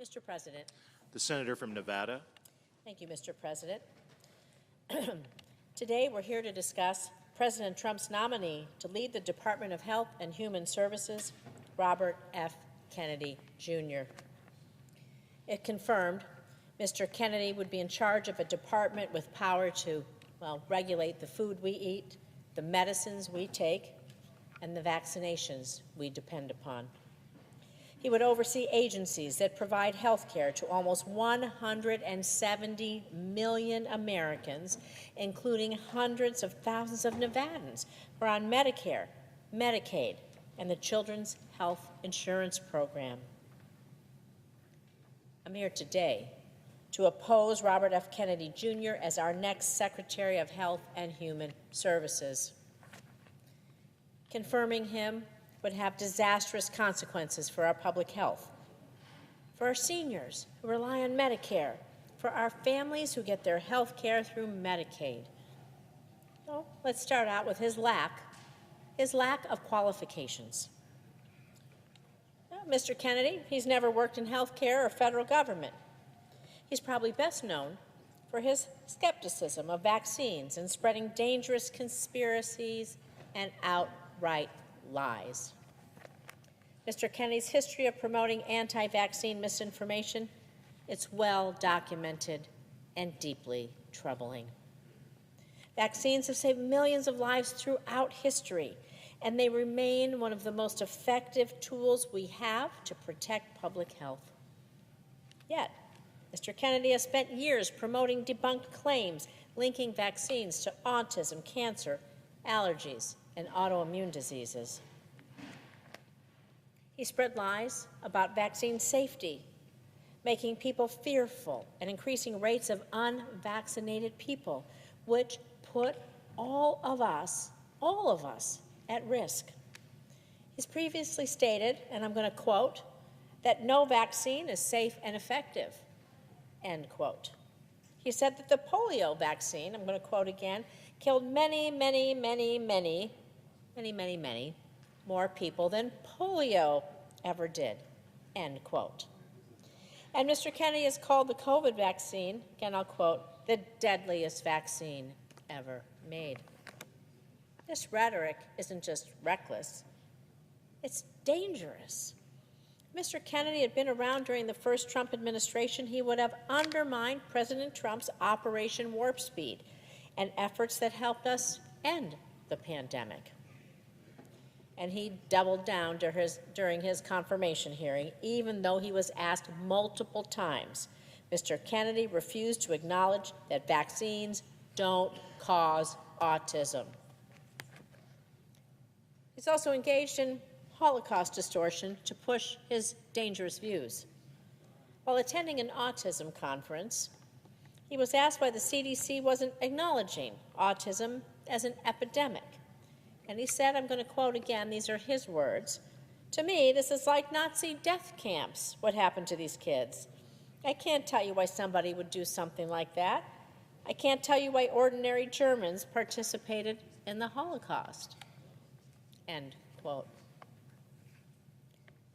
Mr. President. The senator from Nevada. Thank you, Mr. President. Today we're here to discuss President Trump's nominee to lead the Department of Health and Human Services, Robert F. Kennedy, Jr. It confirmed Mr. Kennedy would be in charge of a department with power to, regulate the food we eat, the medicines we take, and the vaccinations we depend upon. He would oversee agencies that provide health care to almost 170 million Americans, including hundreds of thousands of Nevadans who are on Medicare, Medicaid, and the Children's Health Insurance Program. I'm here today to oppose Robert F. Kennedy, Jr. as our next Secretary of Health and Human Services. Confirming him would have disastrous consequences for our public health, for our seniors who rely on Medicare, for our families who get their health care through Medicaid. So let's start out with his lack of qualifications. Mr. Kennedy, he's never worked in health care or federal government. He's probably best known for his skepticism of vaccines and spreading dangerous conspiracies and outright lies. Mr. Kennedy's history of promoting anti-vaccine misinformation, it's well documented and deeply troubling. Vaccines have saved millions of lives throughout history, and they remain one of the most effective tools we have to protect public health. Yet, Mr. Kennedy has spent years promoting debunked claims linking vaccines to autism, cancer, allergies, and autoimmune diseases. He spread lies about vaccine safety, making people fearful and increasing rates of unvaccinated people, which put all of us at risk. He's previously stated, and I'm going to quote, that no vaccine is safe and effective, end quote. He said that the polio vaccine, I'm going to quote again, killed many more people than polio ever did, end quote. And Mr. Kennedy has called the COVID vaccine, again I'll quote, the deadliest vaccine ever made. This rhetoric isn't just reckless, it's dangerous. If Mr. Kennedy had been around during the first Trump administration, he would have undermined President Trump's Operation Warp Speed and efforts that helped us end the pandemic. And he doubled down during his confirmation hearing, even though he was asked multiple times. Mr. Kennedy refused to acknowledge that vaccines don't cause autism. He's also engaged in Holocaust distortion to push his dangerous views. While attending an autism conference, he was asked why the CDC wasn't acknowledging autism as an epidemic. And he said, I'm going to quote again, these are his words, "To me, this is like Nazi death camps, what happened to these kids. I can't tell you why somebody would do something like that. I can't tell you why ordinary Germans participated in the Holocaust," end quote.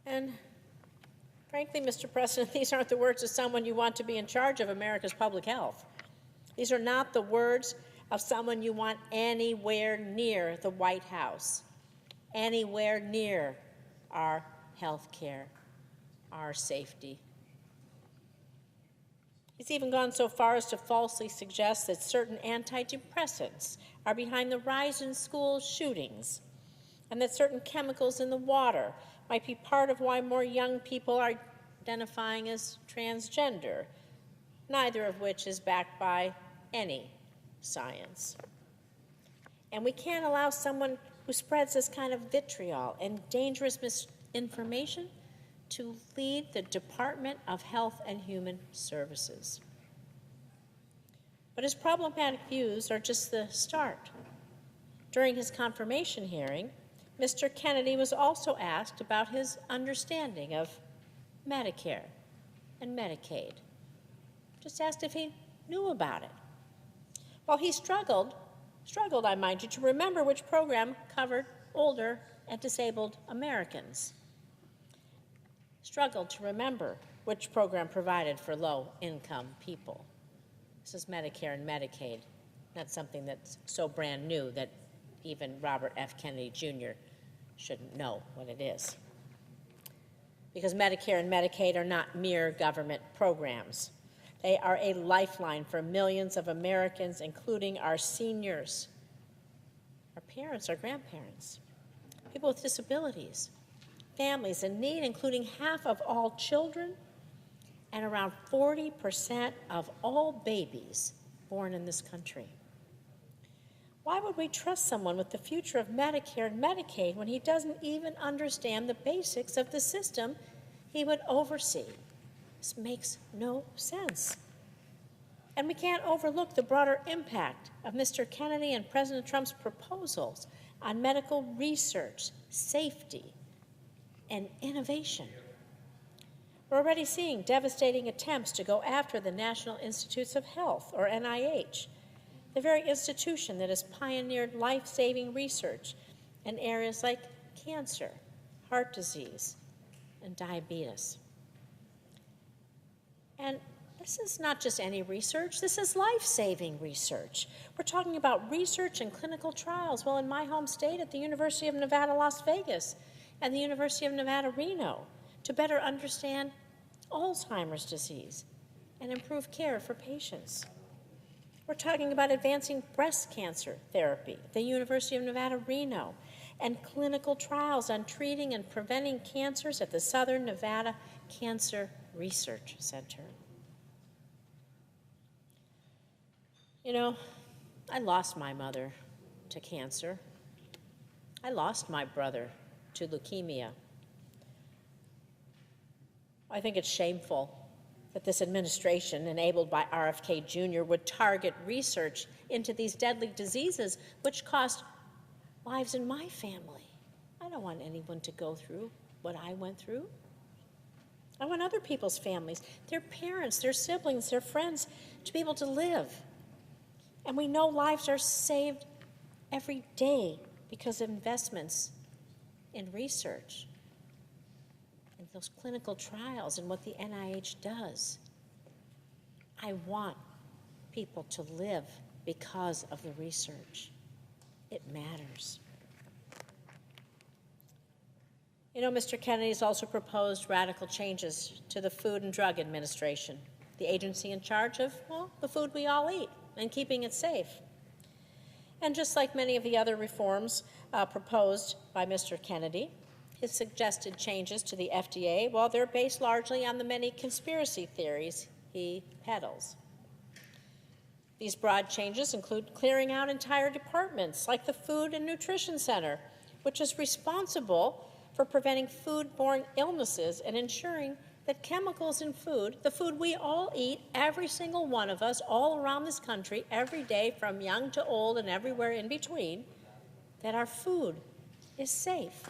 And frankly, Mr. President, these aren't the words of someone you want to be in charge of America's public health. These are not the words of someone you want anywhere near the White House, anywhere near our health care, our safety. He's even gone so far as to falsely suggest that certain antidepressants are behind the rise in school shootings and that certain chemicals in the water might be part of why more young people are identifying as transgender, neither of which is backed by any science. And we can't allow someone who spreads this kind of vitriol and dangerous misinformation to lead the Department of Health and Human Services. But his problematic views are just the start. During his confirmation hearing, Mr. Kennedy was also asked about his understanding of Medicare and Medicaid. Just asked if he knew about it. Well, he struggled, I mind you, to remember which program covered older and disabled Americans. struggled to remember which program provided for low-income people. This is Medicare and Medicaid. That's something that's so brand new that even Robert F. Kennedy Jr. shouldn't know what it is. Because Medicare and Medicaid are not mere government programs. They are a lifeline for millions of Americans, including our seniors, our parents, our grandparents, people with disabilities, families in need, including half of all children and around 40% of all babies born in this country. Why would we trust someone with the future of Medicare and Medicaid when he doesn't even understand the basics of the system he would oversee? This makes no sense. And we can't overlook the broader impact of Mr. Kennedy and President Trump's proposals on medical research, safety, and innovation. We're already seeing devastating attempts to go after the National Institutes of Health, or NIH, the very institution that has pioneered life-saving research in areas like cancer, heart disease, and diabetes. And this is not just any research, this is life-saving research. We're talking about research and clinical trials. Well, in my home state at the University of Nevada, Las Vegas, and the University of Nevada, Reno, to better understand Alzheimer's disease and improve care for patients. We're talking about advancing breast cancer therapy at the University of Nevada, Reno, and clinical trials on treating and preventing cancers at the Southern Nevada Cancer Research Center. You know, I lost my mother to cancer. I lost my brother to leukemia. I think it's shameful that this administration, enabled by RFK Jr., would target research into these deadly diseases, which cost lives in my family. I don't want anyone to go through what I went through. I want other people's families, their parents, their siblings, their friends, to be able to live. And we know lives are saved every day because of investments in research, and those clinical trials, and what the NIH does. I want people to live because of the research. It matters. You know, Mr. Kennedy's also proposed radical changes to the Food and Drug Administration, the agency in charge of, well, the food we all eat and keeping it safe. And just like many of the other reforms proposed by Mr. Kennedy, his suggested changes to the FDA, well, they're based largely on the many conspiracy theories he peddles. These broad changes include clearing out entire departments like the Food and Nutrition Center, which is responsible for preventing foodborne illnesses and ensuring that chemicals in food, the food we all eat, every single one of us, all around this country, every day, from young to old and everywhere in between, that our food is safe.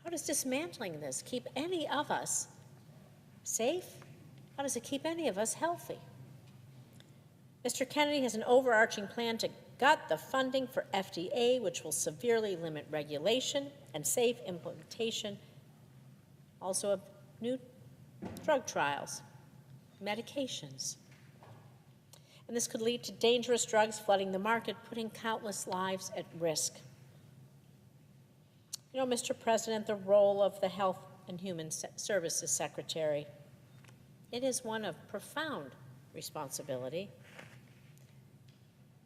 How does dismantling this keep any of us safe? How does it keep any of us healthy? Mr. Kennedy has an overarching plan to gut the funding for FDA, which will severely limit regulation and safe implementation, also of new drug trials, medications. And this could lead to dangerous drugs flooding the market, putting countless lives at risk. You know, Mr. President, the role of the Health and Human Services Secretary, it is one of profound responsibility.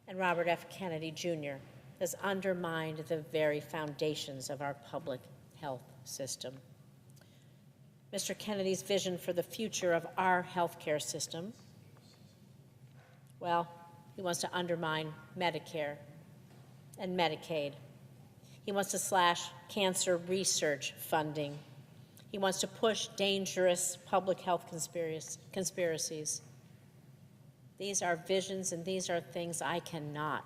And Robert F. Kennedy Jr. has undermined the very foundations of our public health system. Mr. Kennedy's vision for the future of our healthcare system, well, he wants to undermine Medicare and Medicaid. He wants to slash cancer research funding. He wants to push dangerous public health conspiracies. These are visions, and these are things I cannot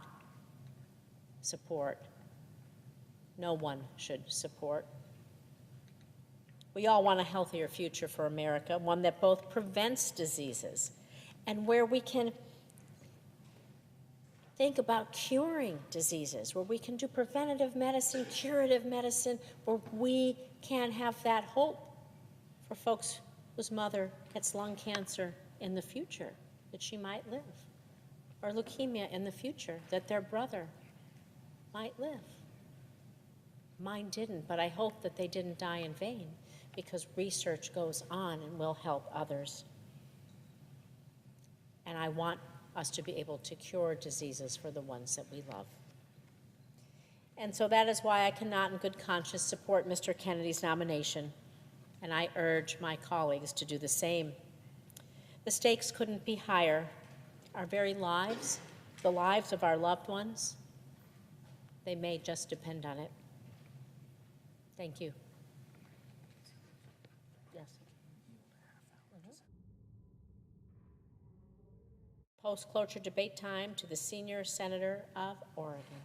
support. No one should support. We all want a healthier future for America, one that both prevents diseases and where we can think about curing diseases, where we can do preventative medicine, curative medicine, where we can have that hope for folks whose mother gets lung cancer in the future, that she might live, or leukemia in the future, that their brother might live. Mine didn't, but I hope that they didn't die in vain, because research goes on and will help others. And I want us to be able to cure diseases for the ones that we love. And so that is why I cannot in good conscience support Mr. Kennedy's nomination, and I urge my colleagues to do the same. The stakes couldn't be higher. Our very lives, the lives of our loved ones, they may just depend on it. Thank you. Yes. Post-cloture debate time to the senior senator of Oregon.